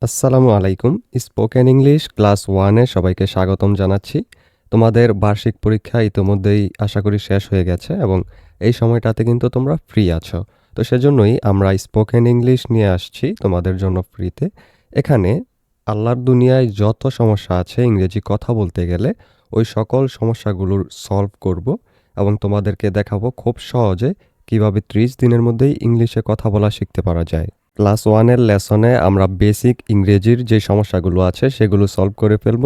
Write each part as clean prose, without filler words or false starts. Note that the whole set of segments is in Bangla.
আসসালামু আলাইকুম। স্পোকেন ইংলিশ ক্লাস 1 এ সবাইকে স্বাগতম জানাচ্ছি। তোমাদের বার্ষিক পরীক্ষা ইতোমধ্যেই আশা করি শেষ হয়ে গেছে এবং এই সময়টাতে কিন্তু তোমরা ফ্রি আছো। তো সেজন্যই আমরা স্পোকেন ইংলিশ নিয়ে আসছি তোমাদের জন্য ফ্রিতে। এখানে আল্লাহর দুনিয়ায় যত সমস্যা আছে ইংরেজি কথা বলতে গেলে ওই সকল সমস্যাগুলোর সলভ করব এবং তোমাদেরকে দেখাবো খুব সহজে কিভাবে 30 দিনের মধ্যেই ইংলিশে কথা বলা শিখতে পারা যায়। ক্লাস 1 এর লেসনে আমরা বেসিক ইংরেজির যে সমস্যাগুলো আছে সেগুলো সলভ করে ফেলব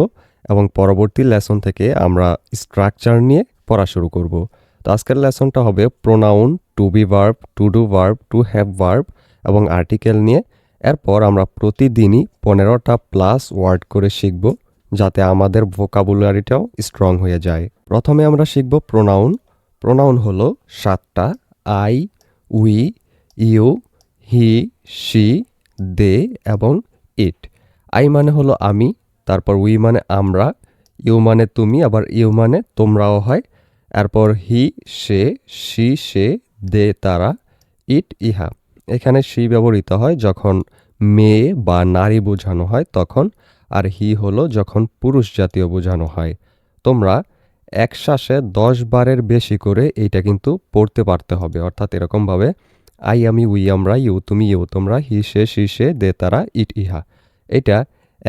এবং পরবর্তী লেসন থেকে আমরা স্ট্রাকচার নিয়ে পড়া শুরু করব। তো আজকের লেসনটা হবে pronoun, to be verb, to do verb, to have verb এবং আর্টিকেল নিয়ে। এরপর আমরা প্রতিদিনই 15টা প্লাস ওয়ার্ড করে শিখব যাতে আমাদের ভোকাবুলারিটাও স্ট্রং হয়ে যায়। প্রথমে আমরা শিখব প্রোনাউন। প্রোনাউন হলো 7টা: I, we, you, he, she, they এবং ইট। আই মানে হলো আমি, তারপর উই মানে আমরা, ইউ মানে তুমি, আবার ইউ মানে তোমরাও হয়। এরপর হি সে, শি সে, দে তারা, ইট ইহা। এখানে শি ব্যবহৃত হয় যখন মেয়ে বা নারী বোঝানো হয় তখন, আর হি হলো যখন পুরুষ জাতীয় বোঝানো হয়। তোমরা এক শ্বাসে 10 বারের বেশি করে এইটা কিন্তু পড়তে পারতে হবে, অর্থাৎ এরকমভাবে আই আমি উই আমরা, ইউ তুমি ইউ তোমরা, হি সে শি সে, দে তারা, ইট ইহা। এটা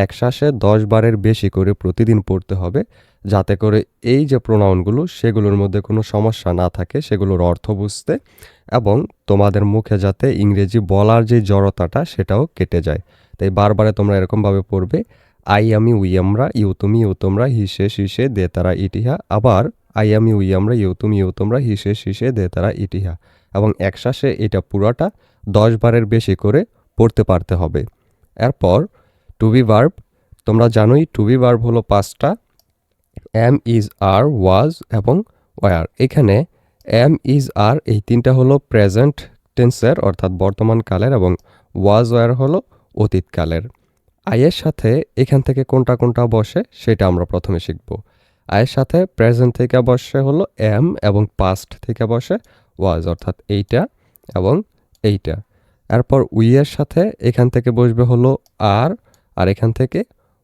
এক শ্বাসে 10 বারের বেশি করে প্রতিদিন পড়তে হবে, যাতে করে এই যে প্রোনাউনগুলো সেগুলোর মধ্যে কোনো সমস্যা না থাকে সেগুলোর অর্থ বুঝতে, এবং তোমাদের মুখে যাতে ইংরেজি বলার যে জড়তাটা সেটাও কেটে যায়। তাই বারবারে তোমরা এরকমভাবে পড়বে: আই আমি উই আমরা, ইউ তুমি ইউ তোমরা, হি সে শি সে, দে তারা, ইট ইহা। আবার আই আমি উই আমরা, ইউ তুমি ইউ তোমরা, হি সে শি সে, দে তারা, ইট ইহা। এবং একশ্বাসে এটা পুরাটা 10 বারের বেশি করে পড়তে পারতে হবে। এরপর টু বি ভার্ব। তোমরা জানোই টু বি ভার্ব হলো 5টা: এম, ইজ, আর, ওয়াজ এবং ওয়ার। এখানে এম, ইজ, আর এই 3টা হলো প্রেজেন্ট টেন্সের অর্থাৎ বর্তমান কালের, এবং ওয়াজ, ওয়ার হলো অতীতকালের। আইয়ের সাথে এখান থেকে কোনটা কোনটা বসে সেটা আমরা প্রথমে শিখব। আয়ের সাথে প্রেজেন্ট থেকে বসে হলো এম, এবং পাস্ট থেকে বসে ওয়াজ, অর্থাৎ এইটা এবং এইটা। এরপর উই এর সাথে এখান থেকে বসবে হলো আর, আর এখান থেকে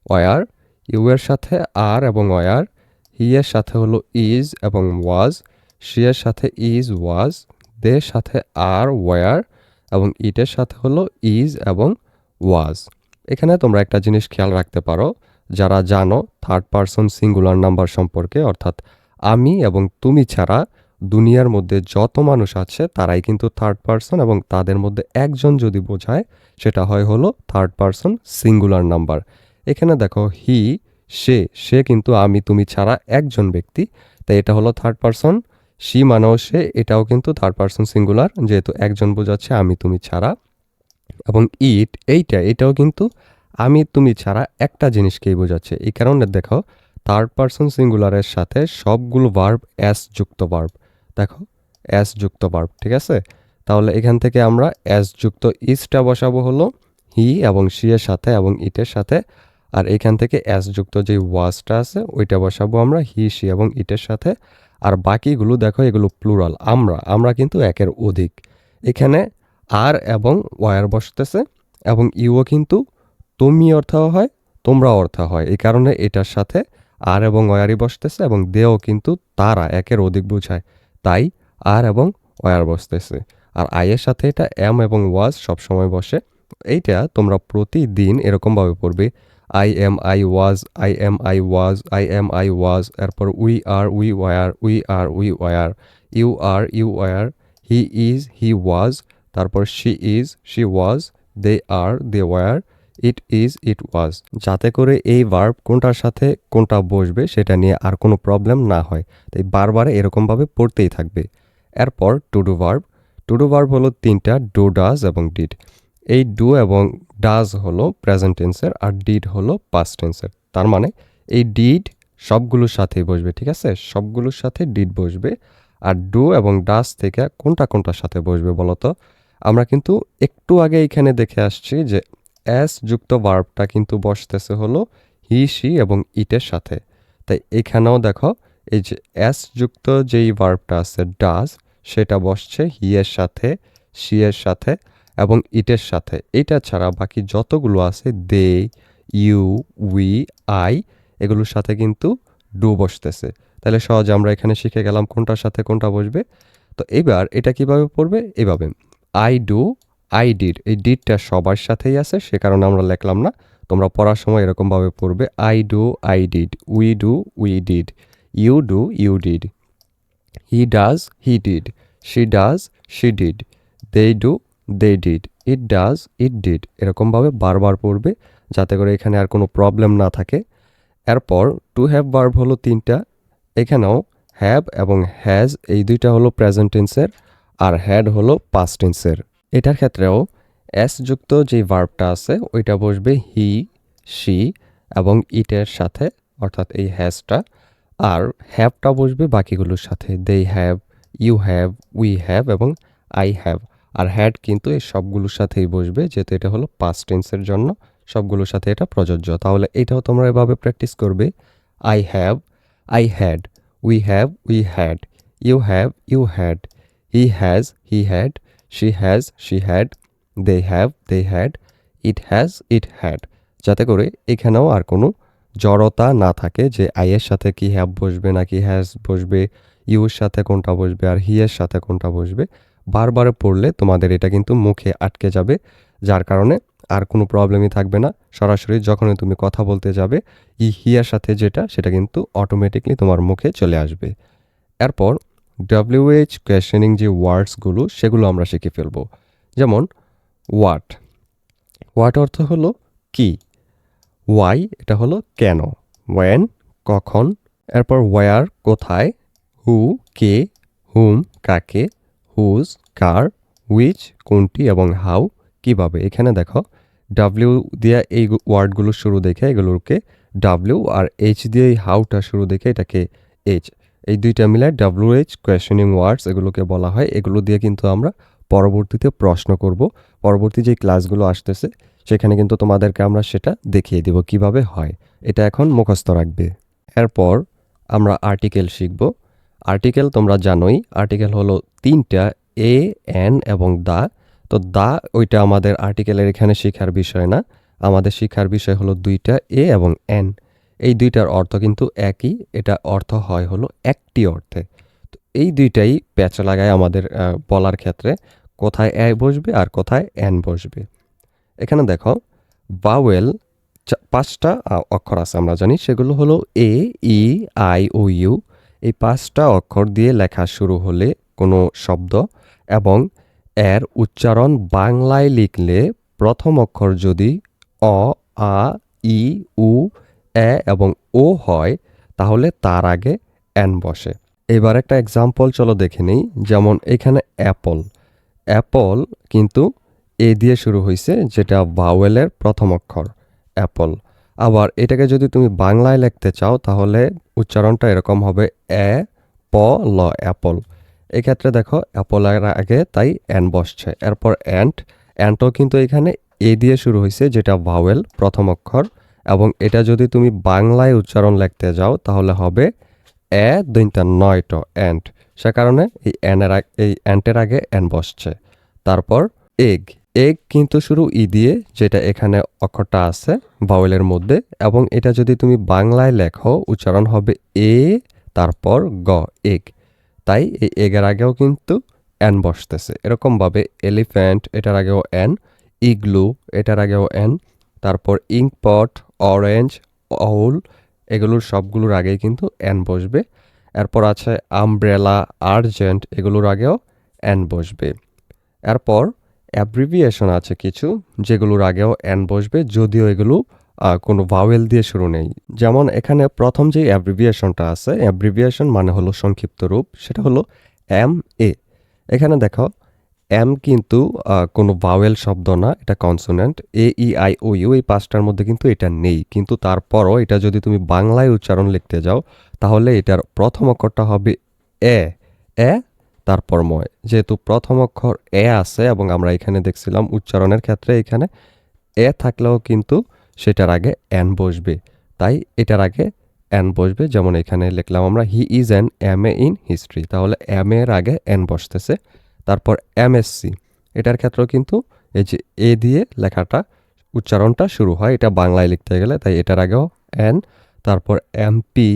ওয়ার। ইউ এর সাথে আর এবং ওয়ার। হি এর সাথে হলো ইজ এবং ওয়াজ। শি এর সাথে ইজ ওয়াজ। দে সাথে আর ওয়ার, এবং ইটের সাথে হলো ইজ এবং ওয়াজ। এখানে তোমরা একটা জিনিস খেয়াল রাখতে পারো, যারা জানো থার্ড পারসন সিঙ্গুলার নাম্বার সম্পর্কে, অর্থাৎ আমি এবং তুমি ছাড়া দুনিয়ার মধ্যে যত মানুষ আছে তারাই কিন্তু থার্ড পারসন, এবং তাদের মধ্যে একজন যদি বোঝায় সেটা হয় হলো থার্ড পারসন সিঙ্গুলার নাম্বার। এখানে দেখো হি সে কিন্তু আমি তুমি ছাড়া একজন ব্যক্তি, তাই এটা হলো থার্ড পারসন। শি মানেও সে, এটাও কিন্তু থার্ড পারসন সিঙ্গুলার, যেহেতু একজন বোঝাচ্ছে আমি তুমি ছাড়া। এবং এটাও কিন্তু আমি তুমি ছাড়া একটা জিনিসকেই বোঝাচ্ছে। এই কারণে দেখো থার্ড পারসন সিঙ্গুলারের সাথে সবগুলো ভার্ব এস যুক্ত ভার্ব। দেখো এস যুক্ত ভার্ব, ঠিক আছে? তাহলে এখান থেকে আমরা এস যুক্ত ইজটা বসাবো হলো হি এবং শি এর সাথে এবং ইটের সাথে, আর এখান থেকে এস যুক্ত যে ওয়াজটা আছে ওইটা বসাবো আমরা হি শি এবং ইটের সাথে। আর বাকিগুলো দেখো এগুলো প্লুরাল, আমরা কিন্তু একের অধিক। এখানে আর এবং ওয়ার বসতেছে, এবং ইউও কিন্তু তুমি অর্থ হয়, তোমরা অর্থ হয়। এই কারণে এটার সাথে আর এবং ওয়ারই বসতেছে, এবং দেও কিন্তু তারা একের অধিক বোঝায়, তাই আর এবং ওয়ার বসতেছে। আর আইয়ের সাথে এটা এম এবং ওয়াজ সবসময় বসে। এইটা তোমরা প্রতিদিন এরকমভাবে পড়বে: I am I was, I am I was, I am I was. এরপর we are we were, we are we were. You are you were. He is he was. তারপর she is she was. They are they were. It is it was. যাতে করে এই ভার্ব কোনটার সাথে কোনটা বসবে সেটা নিয়ে আর কোনো প্রবলেম না হয়, তাই বারবার এরকমভাবে পড়তেই থাকবে। এরপর two do verb. To do verb হলো 3টা: ডু, ডাজ এবং ডিড। এই ডু এবং ডাজ হলো প্রেজেন্ট টেন্সের, আর ডিড হলো পাস্ট টেন্সের। তার মানে এই ডিড সবগুলোর সাথেই বসবে, ঠিক আছে? সবগুলোর সাথে ডিড বসবে। আর ডু এবং ডাজ থেকে কোনটা কোনটার সাথে বসবে বলো তো? আমরা কিন্তু একটু আগে এখানে দেখে আসছি যে এস যুক্ত ভার্বটা কিন্তু বসতেছে হলো হি শি এবং ইটের সাথে। তাই এখানেও দেখো এই যে এস যুক্ত যেই ভার্বটা আছে ডাজ, সেটা বসছে হি এর সাথে, শি এর সাথে এবং ইটের সাথে, এটা ছাড়া বাকি যতগুলো আছে দে, ইউ, উই, আই, এগুলোর সাথে কিন্তু ডু বসতেছে। তাহলে সহজে আমরা এখানে শিখে গেলাম কোনটার সাথে কোনটা বসবে। তো এবার এটা কিভাবে পড়বে? এভাবে, আই ডু, আই ডিড, এই ডিডটা সবার সাথেই আছে, সে কারণে আমরা লিখলাম না। তোমরা পড়ার সময় এরকমভাবে পড়বে, I do, I did, we do, we did, you do, you did, he does, he did, she does, she did, they do, they did, it does, it did. এরকমভাবে বারবার পড়বে যাতে করে এখানে আর কোনো প্রবলেম না থাকে। এরপর টু হ্যাভ ভার্ব হলো 3টা। এখানেও হ্যাভ এবং হ্যাজ এই দুইটা হলো প্রেজেন্ট টেন্সের, আর হ্যাড হলো পাস্ট টেন্সের। এটার ক্ষেত্রেও এস যুক্ত যে ভার্বটা আছে ওইটা বসবে হি, শি এবং ইটের সাথে, অর্থাৎ এই হ্যাজটা। আর হ্যাভটা বসবে বাকিগুলোর সাথে, they have, you have, we have এবং আই হ্যাভ। আর হ্যাড কিন্তু এই সবগুলোর সাথেই বসবে, যেহেতু এটা হলো পাস্ট টেন্সের জন্য সবগুলোর সাথে এটা প্রযোজ্য। তাহলে এটাও তোমরা এভাবে প্র্যাকটিস করবে, I have, I had, we have, we had, you have, you had, he has, he had, she has, she had, they have, they had, it has, it had. যাতে করে এখানেও আর কোনো জড়তা না থাকে যে আই এর সাথে কি হ্যাভ বসবে নাকি হ্যাজ বসবে, ইউর সাথে কোনটা বসবে আর হি এর সাথে কোনটা বসবে। বারবার পড়লে তোমাদের এটা কিন্তু মুখে আটকে যাবে, যার কারণে আর কোনো প্রবলেমই থাকবে না। সরাসরি যখনই তুমি কথা বলতে যাবে হি এর সাথে যেটা, সেটা কিন্তু অটোমেটিকলি তোমার মুখে চলে আসবে। এরপর WH কোয়েশ্চেনিং যে ওয়ার্ডসগুলো সেগুলো আমরা শিখে ফেলবো। যেমন হোয়াট, হোয়াট অর্থ হলো কি, ওয়াই এটা হলো কেন, ওয়েন কখন, এরপর ওয়ার কোথায়, হু কে, হুম কাকে, হুজ কার, হুইচ কোনটি এবং হাউ কিভাবে। এখানে দেখো ডাব্লিউ দিয়ে এই ওয়ার্ডগুলো শুরু দেখে এগুলোকে ডাব্লিউ, আর এইচ দিয়ে এই হাউটা শুরু দেখে এটাকে এইচ, এই দুইটা মিলে WH কোয়েশ্চেনিং ওয়ার্ডস এগুলোকে বলা হয়। এগুলো দিয়ে কিন্তু আমরা পরবর্তীতে প্রশ্ন করব, পরবর্তী যে ক্লাসগুলো আসতেছে সেখানে কিন্তু তোমাদেরকে আমরা সেটা দেখিয়ে দেব কিভাবে হয়। এটা এখন মুখস্থ রাখবে। এরপর আমরা আর্টিকেল শিখব। আর্টিকেল তোমরা জানোই, আর্টিকেল হলো 3টা, এ, এন এবং দা। তো দা ওইটা আমাদের আর্টিকেলের এখানে শেখার বিষয় না, আমাদের শিক্ষার বিষয় হলো 2টা, এ এবং এন। এই দুইটার অর্থ কিন্তু একই, এটা অর্থ হয় হলো একটি অর্থে। তো এই দুইটাই প্যাচ লাগায় আমাদের বলার ক্ষেত্রে, কোথায় এ বসবে আর কোথায় এন বসবে। এখানে দেখো ভাওয়েল 5টা অক্ষর আছে আমরা জানি, সেগুলো হলো এ, ই, আই ও ইউ। এই 5টা অক্ষর দিয়ে লেখা শুরু হলে কোনো শব্দ এবং এর উচ্চারণ বাংলায় লিখলে প্রথম অক্ষর যদি অ, আ, ই, উ, এ এবং ও হয় তাহলে তার আগে এন বসে। এবার একটা এক্সাম্পল চলো দেখে নিই। যেমন এখানে অ্যাপল, অ্যাপল কিন্তু এ দিয়ে শুরু হয়েছে, যেটা ভাওয়েলের প্রথম অক্ষর অ্যাপল। আবার এটাকে যদি তুমি বাংলায় লিখতে চাও তাহলে উচ্চারণটা এরকম হবে এ প ল, অ্যাপল। এক্ষেত্রে দেখো অ্যাপলের আগে তাই এন বসছে। এরপর অ্যান্ট, অ্যান্টও কিন্তু এখানে এ দিয়ে শুরু হয়েছে, যেটা ভাওয়েল প্রথম অক্ষর, এবং এটা যদি তুমি বাংলায় উচ্চারণ লিখতে যাও তাহলে হবে এ দৈন্তা নয়ট অ্যান্ট। সে কারণে এই এই অ্যান্টের আগে এন বসছে। তারপর এগ, এগ কিন্তু শুরু ই দিয়ে, যেটা এখানে অক্ষরটা আছে ভাওয়েলের মধ্যে, এবং এটা যদি তুমি বাংলায় লেখো উচ্চারণ হবে এ তারপর গ, এগ। তাই এই এগের আগেও কিন্তু এন বসতেছে। এরকমভাবে এলিফ্যান্ট, এটার আগেও এন, ইগলু এটার আগেও এন, তারপর ইঙ্কপট, অরেঞ্জ, অউল এগুলোর সবগুলোর আগেই কিন্তু এন বসবে। এরপর আছে আমব্রেলা, আর্জেন্ট, এগুলোর আগেও এন বসবে। এরপর অ্যাব্রিভিয়েশন আছে কিছু যেগুলোর আগেও এন বসবে, যদিও এগুলো কোনো ভাওয়েল দিয়ে শুরু নেই। যেমন এখানে প্রথম যে অ্যাব্রিভিয়েশনটা আছে, অ্যাব্রিভিয়েশন মানে হলো সংক্ষিপ্ত রূপ, সেটা হলো এম এ। এখানে দেখো এম কিন্তু কোনো ভাওয়েল শব্দ না, এটা consonant. A, E, I O U এই 5টার মধ্যে কিন্তু এটা নেই, কিন্তু তারপরও এটা যদি তুমি বাংলায় উচ্চারণ লিখতে যাও তাহলে এটার প্রথম অক্ষরটা হবে এ, এ তারপর ময়। যেহেতু প্রথম অক্ষর এ আছে এবং আমরা এখানে দেখছিলাম উচ্চারণের ক্ষেত্রে এখানে এ থাকলেও কিন্তু সেটার আগে এন বসবে, তাই এটার আগে এন বসবে। যেমন এখানে লিখলাম আমরা he is an MA in history, তাহলে এম এর আগে এন বসতেছে। তারপর MSc, এটার ক্ষেত্রেও কিন্তু এই যে এ দিয়ে লেখাটা উচ্চারণটা শুরু হয়, এটা বাংলায় লিখতে গেলে, তাই এটার আগেও এন, তারপর MP,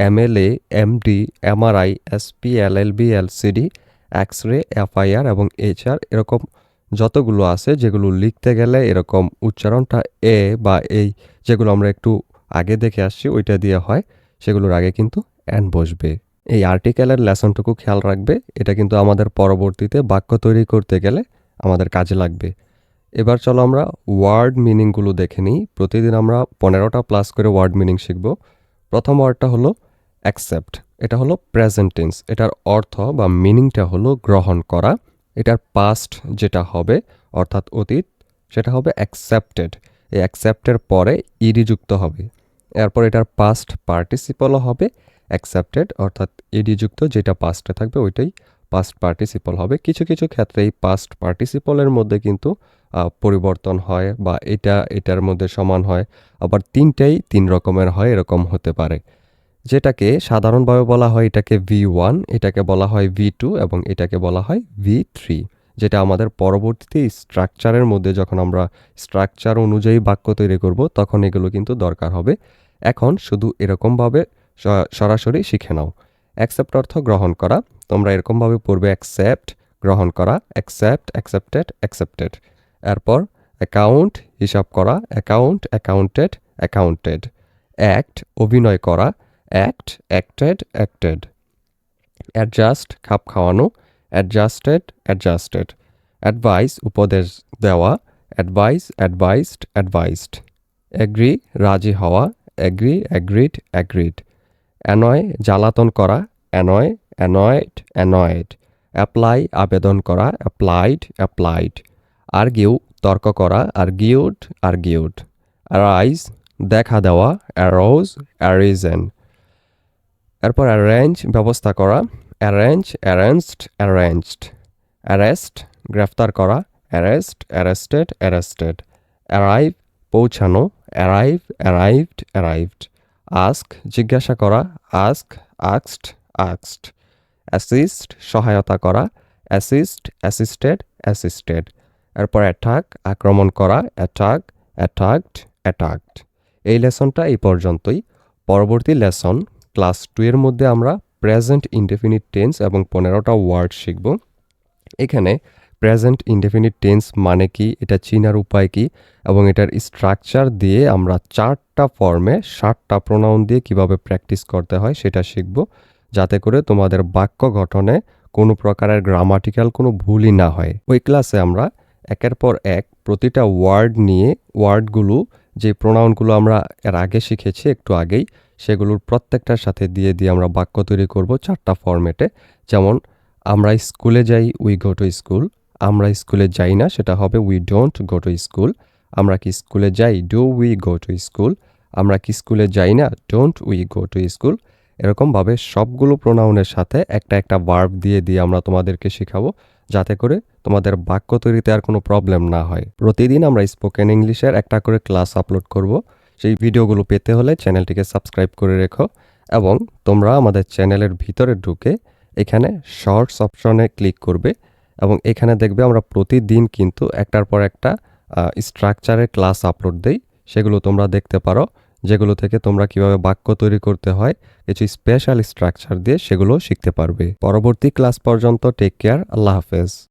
MLA, MD, MRI, SP, LLB, LCD, X-ray, FIR এবং এইচআর, এরকম যতগুলো আছে যেগুলো লিখতে গেলে এরকম উচ্চারণটা এ বা এই যেগুলো আমরা একটু আগে দেখে আসছি ওইটা দিয়ে হয়, সেগুলোর আগে কিন্তু এন বসবে। এই আর্টিকেলের লেসনটুকু খেয়াল রাখবে, এটা কিন্তু আমাদের পরবর্তীতে বাক্য তৈরি করতে গেলে আমাদের কাজে লাগবে। এবার চলো আমরা ওয়ার্ড মিনিংগুলো দেখে নিই। প্রতিদিন আমরা 15টা প্লাস করে ওয়ার্ড মিনিং শিখব। প্রথম ওয়ার্ডটা হলো অ্যাকসেপ্ট। এটা হলো প্রেজেন্ট টেন্স। এটার অর্থ বা মিনিংটা হলো গ্রহণ করা। এটার পাস্ট যেটা হবে অর্থাৎ অতীত, সেটা হবে অ্যাকসেপ্টেড। এই অ্যাকসেপ্টের পরে ইডি যুক্ত হবে। এরপর এটার পাস্ট পার্টিসিপলও হবে অ্যাকসেপ্টেড, অর্থাৎ ইডি যুক্ত যেটা পাস্টে থাকবে ওইটাই পাস্ট পার্টিসিপল হবে। কিছু কিছু ক্ষেত্রে এই পাস্ট পার্টিসিপলের মধ্যে কিন্তু পরিবর্তন হয় বা এটার মধ্যে সমান হয়, আবার তিনটাই তিন রকমের হয়, এরকম হতে পারে। যেটাকে সাধারণভাবে বলা হয় এটাকে V1, এটাকে বলা হয় V2 এবং এটাকে বলা হয় V3, যেটা আমাদের পরবর্তীতে স্ট্রাকচারের মধ্যে যখন আমরা স্ট্রাকচার অনুযায়ী বাক্য তৈরি করব তখন এগুলো কিন্তু দরকার হবে। এখন শুধু এরকমভাবে সরাসরি শিখে নাও। অ্যাকসেপ্ট অর্থ গ্রহণ করা, তোমরা এরকমভাবে পড়বে অ্যাকসেপ্ট গ্রহণ করা, অ্যাকসেপ্ট, অ্যাকসেপ্টেড, অ্যাকসেপ্টেড। এরপর অ্যাকাউন্ট হিসাব করা, অ্যাকাউন্ট, অ্যাকাউন্টেড, অ্যাকাউন্টেড। অ্যাক্ট অভিনয় করা, অ্যাক্ট, অ্যাক্টেড, অ্যাক্টেড। অ্যাডজাস্ট খাপ খাওয়ানো, অ্যাডজাস্টেড, অ্যাডজাস্টেড। অ্যাডভাইস উপদেশ দেওয়া, অ্যাডভাইস, অ্যাডভাইসড, অ্যাডভাইসড। অ্যাগ্রি রাজি হওয়া, অ্যাগ্রি, অ্যাগ্রিড, অ্যাগ্রিড। অ্যানয় জ্বালাতন করা, অ্যানয়, অ্যানয়েড, অ্যানয়েড। অ্যাপ্লাই আবেদন করা, অ্যাপ্লাইড, অ্যাপ্লাইড। আর্গিউ তর্ক করা, আর্গিউড, আর্গিউড। অ্যারাইজ দেখা দেওয়া, অ্যারোজ, অ্যারিজেন। এরপর অ্যারেঞ্জ ব্যবস্থা করা, অ্যারেঞ্জ, অ্যারেঞ্জড, অ্যারেঞ্জড। অ্যারেস্ট গ্রেফতার করা, অ্যারেস্ট, অ্যারেস্টেড, অ্যারেস্টেড। অ্যারাইভ পৌঁছানো, অ্যারাইভ, অ্যারাইভড, অ্যারাইভড। আস্ক জিজ্ঞাসা করা, আস্ক, আস্কড, আস্কড। অ্যাসিস্ট সহায়তা করা, অ্যাসিস্ট, অ্যাসিস্টেড, অ্যাসিস্টেড। এরপর অ্যাটাক আক্রমণ করা, অ্যাটাক, অ্যাটাকড, অ্যাটাকড। এই লেসনটা এই পর্যন্তই। পরবর্তী লেসন ক্লাস 2 এর মধ্যে আমরা প্রেজেন্ট ইনডেফিনিট টেন্স এবং 15টা ওয়ার্ড শিখব। এখানে প্রেজেন্ট ইনডেফিনিট টেন্স মানে কি, এটা চিনার উপায় কি এবং এটার স্ট্রাকচার দিয়ে আমরা 4টা ফর্মে 7টা প্রোনাউন দিয়ে কিভাবে প্র্যাকটিস করতে হয় সেটা শিখব, যাতে করে তোমাদের বাক্য গঠনে কোনো প্রকারের গ্রামাটিক্যাল কোনো ভুলই না হয়। ওই ক্লাসে আমরা একের পর এক প্রতিটা ওয়ার্ড নিয়ে ওয়ার্ডগুলো যে প্রোনাউনগুলো আমরা এর আগে শিখেছি একটু আগেই, সেগুলোর প্রত্যেকটার সাথে দিয়ে দিয়ে আমরা বাক্য তৈরি করব 4টা ফরম্যাটে। যেমন আমরা স্কুলে যাই, উই গো টু স্কুল। আমরা স্কুলে যাই না, সেটা হবে we don't go to school. আমরা কি স্কুলে যাই, do we go to school. আমরা কি স্কুলে যাই না, don't we go to school. এরকমভাবে সবগুলো প্রোনাউনের সাথে একটা একটা ভার্ব দিয়ে দিয়ে আমরা তোমাদেরকে শেখাবো, যাতে করে তোমাদের বাক্য তৈরিতে আর কোনো প্রবলেম না হয়। প্রতিদিন আমরা স্পোকেন ইংলিশের একটা করে ক্লাস আপলোড করব। সেই ভিডিওগুলো পেতে হলে চ্যানেলটিকে সাবস্ক্রাইব করে রেখো এবং তোমরা আমাদের চ্যানেলের ভিতরে ঢুকে এখানে শর্টস অপশনে ক্লিক করবে এবং এখানে দেখবে আমরা প্রতিদিন কিন্তু একটার পর একটা স্ট্রাকচারের ক্লাস আপলোড দেই। সেগুলো তোমরা দেখতে পারো, যেগুলো থেকে তোমরা কিভাবে বাক্য তৈরি করতে হয় কিছু স্পেশাল স্ট্রাকচার দিয়ে সেগুলো শিখতে পারবে। পরবর্তী ক্লাস পর্যন্ত টেক কেয়ার, আল্লাহ হাফেজ।